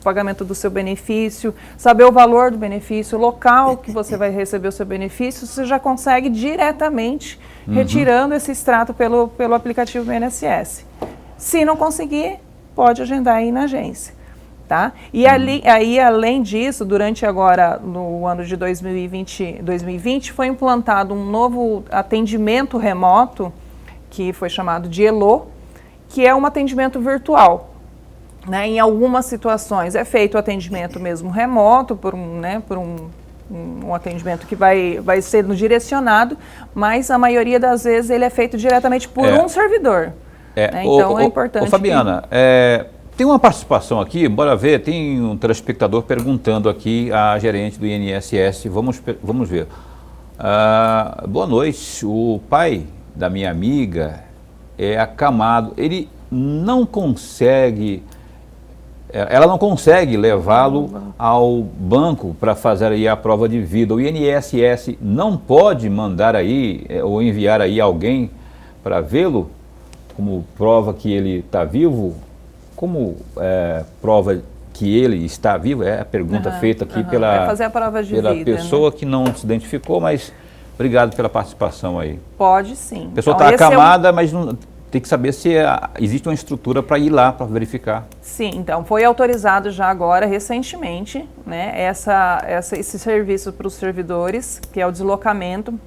pagamento do seu benefício, saber o valor do benefício, o local que você vai receber o seu benefício, você já consegue diretamente retirando esse extrato pelo aplicativo do INSS. Se não conseguir, pode agendar aí na agência. Tá? E aí, além disso, durante agora, no ano de 2020, foi implantado um novo atendimento remoto, que foi chamado de ELO, que é um atendimento virtual. Né? Em algumas situações é feito o atendimento mesmo remoto, por um atendimento que vai sendo direcionado, mas a maioria das vezes ele é feito diretamente por um servidor. Né? Então é importante. Fabiana, tem uma participação aqui, bora ver, tem um telespectador perguntando aqui à gerente do INSS, vamos ver. Boa noite, o pai da minha amiga é acamado, ela não consegue levá-lo ao banco para fazer aí a prova de vida. O INSS não pode mandar aí ou enviar aí alguém para vê-lo como prova que ele está vivo? Como prova que ele está vivo? É a pergunta feita aqui pela, vai fazer a prova de pela vida, pessoa, né? que não se identificou, mas obrigado pela participação aí. Pode sim. A pessoa Então, está esse acamada, mas não, tem que saber se existe uma estrutura para ir lá, para verificar. Sim, então foi autorizado já agora, recentemente, né, esse serviço para os servidores, que é o deslocamento.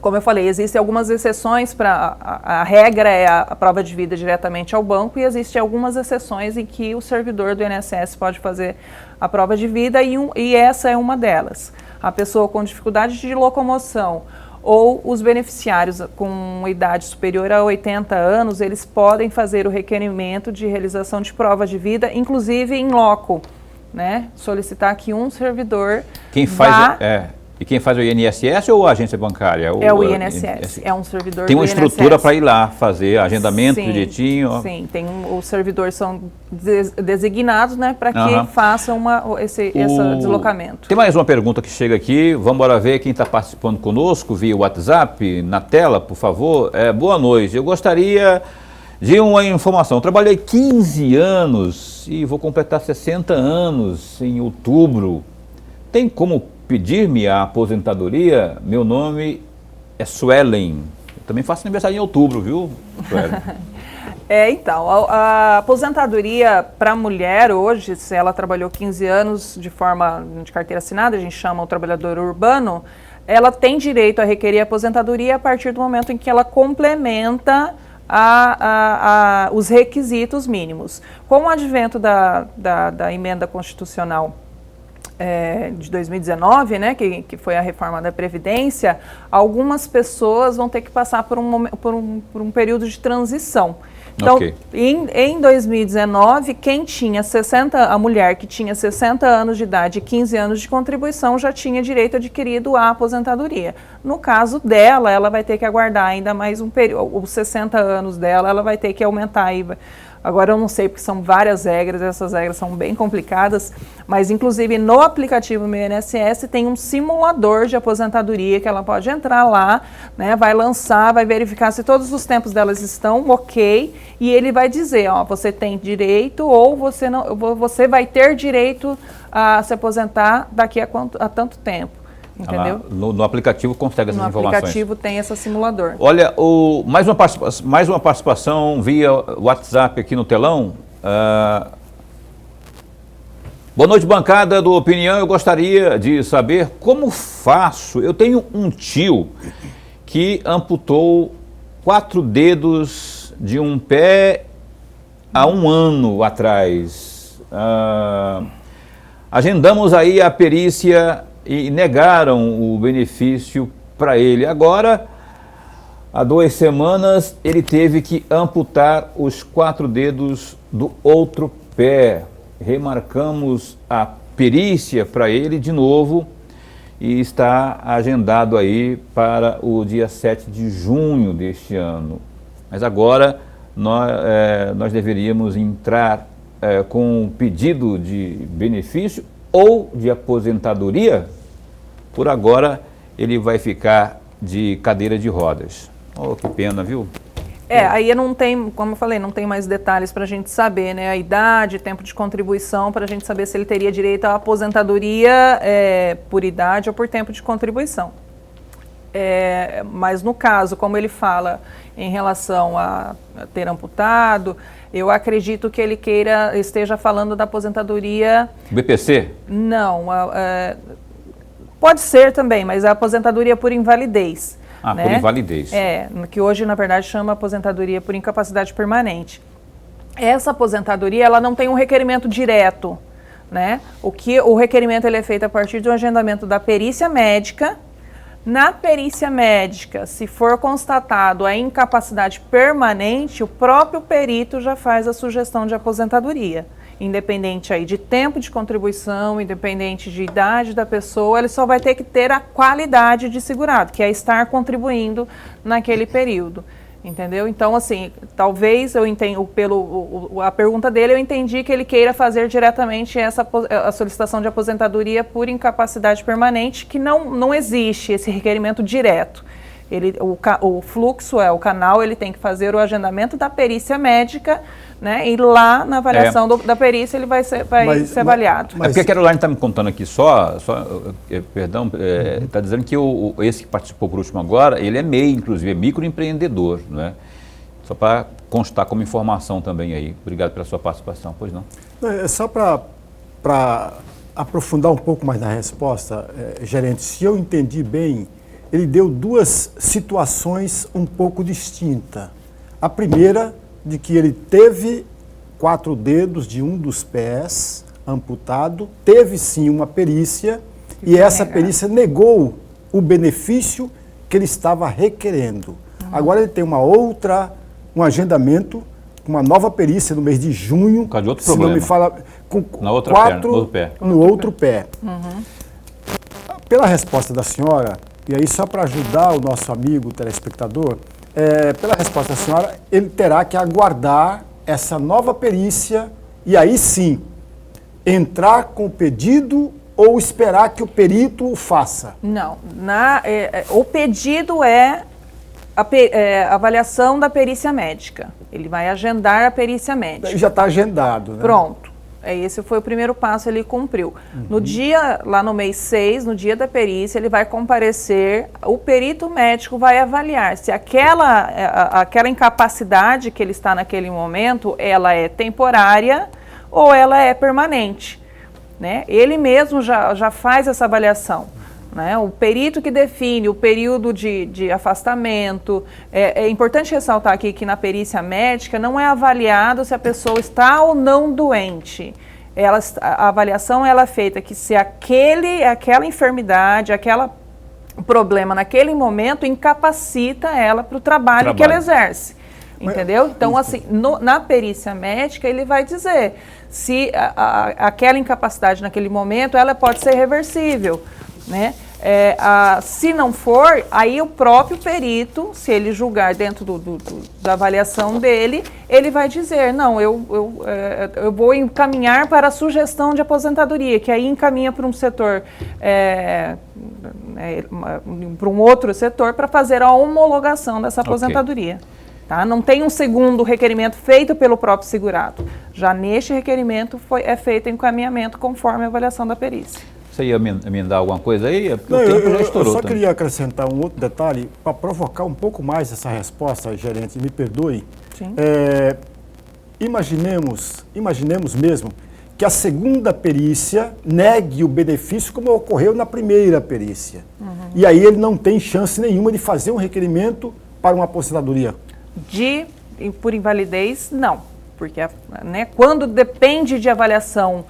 Como eu falei, existem algumas exceções para... A regra é a prova de vida diretamente ao banco, e existem algumas exceções em que o servidor do INSS pode fazer a prova de vida, e essa é uma delas. A pessoa com dificuldade de locomoção ou os beneficiários com idade superior a 80 anos, eles podem fazer o requerimento de realização de prova de vida, inclusive em loco, né? Solicitar que um servidor E quem faz o INSS ou a agência bancária? É o INSS, é um servidor tem uma do estrutura INSS. para ir lá fazer agendamento Sim, direitinho? Sim, os servidores são designados, né, para que façam esse deslocamento. Tem mais uma pergunta que chega aqui, vamos embora ver quem está participando conosco via WhatsApp, na tela, por favor. Boa noite, eu gostaria de uma informação. Eu trabalhei 15 anos e vou completar 60 anos em outubro. Tem como pedir-me a aposentadoria? Meu nome é Suelen. Eu também faço aniversário em outubro, viu, Suelen? Então, a aposentadoria para a mulher hoje, se ela trabalhou 15 anos de forma de carteira assinada, a gente chama o trabalhador urbano, ela tem direito a requerer aposentadoria a partir do momento em que ela complementa os requisitos mínimos. Com o advento da emenda constitucional de 2019, né, que foi a reforma da Previdência, algumas pessoas vão ter que passar por um período de transição. Então, em 2019, a mulher que tinha 60 anos de idade e 15 anos de contribuição já tinha direito adquirido à aposentadoria. No caso dela, ela vai ter que aguardar ainda mais um período, os 60 anos dela, ela vai ter que aumentar aí. Agora eu não sei, porque são várias regras, essas regras são bem complicadas, mas inclusive no aplicativo Meu INSS tem um simulador de aposentadoria que ela pode entrar lá, né, vai lançar, vai verificar se todos os tempos delas estão ok, e ele vai dizer, ó, você tem direito ou você vai ter direito a se aposentar daqui a tanto tempo. Entendeu? No aplicativo consegue essas informações. No aplicativo tem esse simulador. Olha, mais uma participação via WhatsApp aqui no telão. Boa noite, bancada do Opinião. Eu gostaria de saber como faço. Eu tenho um tio que amputou 4 dedos de um pé há 1 ano atrás. Agendamos aí a perícia e negaram o benefício para ele. Agora, há 2 semanas, ele teve que amputar os 4 dedos do outro pé. Remarcamos a perícia para ele de novo e está agendado aí para o dia 7 de junho deste ano. Mas agora nós deveríamos entrar com um pedido de benefício ou de aposentadoria. Por agora, ele vai ficar de cadeira de rodas. Oh, que pena, viu? Aí não tem, como eu falei, não tem mais detalhes para a gente saber, né? A idade, tempo de contribuição, para a gente saber se ele teria direito à aposentadoria por idade ou por tempo de contribuição. Mas no caso, como ele fala em relação a ter amputado, eu acredito que ele esteja falando da aposentadoria... BPC? Não, pode ser também, mas a aposentadoria por invalidez. Né? Por invalidez. Que hoje, na verdade, chama aposentadoria por incapacidade permanente. Essa aposentadoria, ela não tem um requerimento direto, né? O requerimento ele é feito a partir do agendamento da perícia médica. Na perícia médica, se for constatado a incapacidade permanente, o próprio perito já faz a sugestão de aposentadoria. Independente aí de tempo de contribuição, independente de idade da pessoa, ele só vai ter que ter a qualidade de segurado, que é estar contribuindo naquele período. Entendeu? Então, assim, talvez eu entendo, a pergunta dele, eu entendi que ele queira fazer diretamente a solicitação de aposentadoria por incapacidade permanente, que não existe esse requerimento direto. O fluxo o canal, ele tem que fazer o agendamento da perícia médica, né? E lá na avaliação da perícia ele vai ser avaliado. É porque a Caroline está me contando aqui está dizendo que esse que participou por último agora, ele é MEI, inclusive, é microempreendedor, né? Só para constar como informação também aí. Obrigado pela sua participação. Pois não? É só para aprofundar um pouco mais na resposta, gerente, se eu entendi bem, ele deu duas situações um pouco distintas. A primeira, de que ele teve 4 dedos de um dos pés amputado, teve sim uma perícia e essa perícia negou o benefício que ele estava requerendo. Agora ele tem um agendamento, uma nova perícia no mês de junho, por causa de outro se problema. não me fala, com na outra 4 perna, no outro pé. Pela resposta da senhora, e aí só para ajudar o nosso amigo telespectador, pela resposta da senhora, ele terá que aguardar essa nova perícia e aí sim entrar com o pedido ou esperar que o perito o faça? Não, o pedido é a avaliação da perícia médica. Ele vai agendar a perícia médica. Já está agendado, né? Pronto. Esse foi o primeiro passo, ele cumpriu. No dia, lá no mês 6, no dia da perícia, ele vai comparecer, o perito médico vai avaliar se aquela incapacidade que ele está naquele momento, ela é temporária ou ela é permanente, né? Ele mesmo já faz essa avaliação. Né? O perito que define o período de afastamento. É importante ressaltar aqui que na perícia médica não é avaliado se a pessoa está ou não doente. A avaliação ela é feita que se aquela enfermidade, aquele problema naquele momento incapacita ela para o trabalho que ela exerce. Entendeu? Então, assim, na perícia médica, ele vai dizer se aquela incapacidade naquele momento, ela pode ser reversível, né? Se não for, aí o próprio perito, se ele julgar dentro da avaliação dele, ele vai dizer, não, eu vou encaminhar para a sugestão de aposentadoria, que aí encaminha para um setor, para um outro setor, para fazer a homologação dessa aposentadoria. Okay. Tá? Não tem um segundo requerimento feito pelo próprio segurado. Já neste requerimento é feito encaminhamento conforme a avaliação da perícia. Você ia emendar alguma coisa aí? Não, eu só queria acrescentar um outro detalhe para provocar um pouco mais essa resposta, gerente, me perdoe. Sim. Imaginemos mesmo que a segunda perícia negue o benefício como ocorreu na primeira perícia. E aí ele não tem chance nenhuma de fazer um requerimento para uma aposentadoria. Por invalidez, não. Porque quando depende de avaliação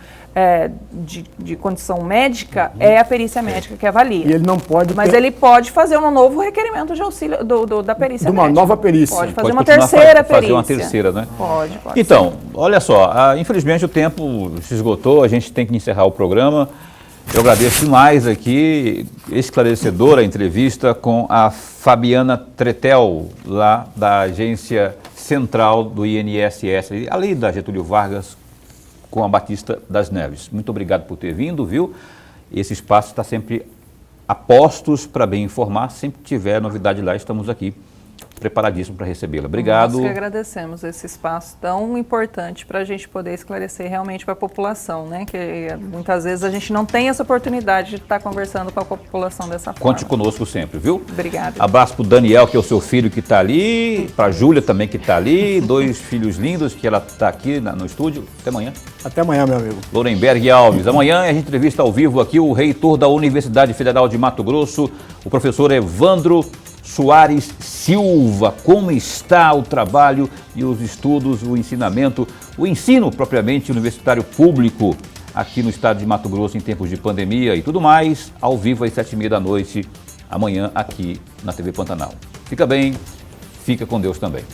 de condição médica, é a perícia médica que avalia. E ele não pode... Mas ele pode fazer um novo requerimento de auxílio da perícia médica. De uma nova perícia. Pode fazer uma terceira perícia. Fazer uma terceira, né? Pode. Então, olha só, infelizmente o tempo se esgotou, a gente tem que encerrar o programa. Eu agradeço demais aqui, esclarecedora, a entrevista com a Fabiana Tretel, lá da Agência Central do INSS, ali da Getúlio Vargas, com a Batista das Neves. Muito obrigado por ter vindo, viu? Esse espaço está sempre a postos para bem informar. Sempre que tiver novidade lá, estamos aqui preparadíssimo para recebê-la. Obrigado. Nós que agradecemos esse espaço tão importante para a gente poder esclarecer realmente para a população, né? Que muitas vezes a gente não tem essa oportunidade de estar conversando com a população dessa forma. Conte conosco sempre, viu? Obrigada. Abraço para o Daniel, que é o seu filho que está ali, para a Júlia também que está ali, 2 filhos lindos que ela está aqui no estúdio. Até amanhã. Até amanhã, meu amigo. Lorenberg Alves. Amanhã a gente entrevista ao vivo aqui o reitor da Universidade Federal de Mato Grosso, o professor Evandro Soares Silva. Como está o trabalho e os estudos, o ensinamento, o ensino propriamente universitário público aqui no estado de Mato Grosso em tempos de pandemia e tudo mais, ao vivo às 7h30 da noite, amanhã aqui na TV Pantanal. Fica bem, fica com Deus também.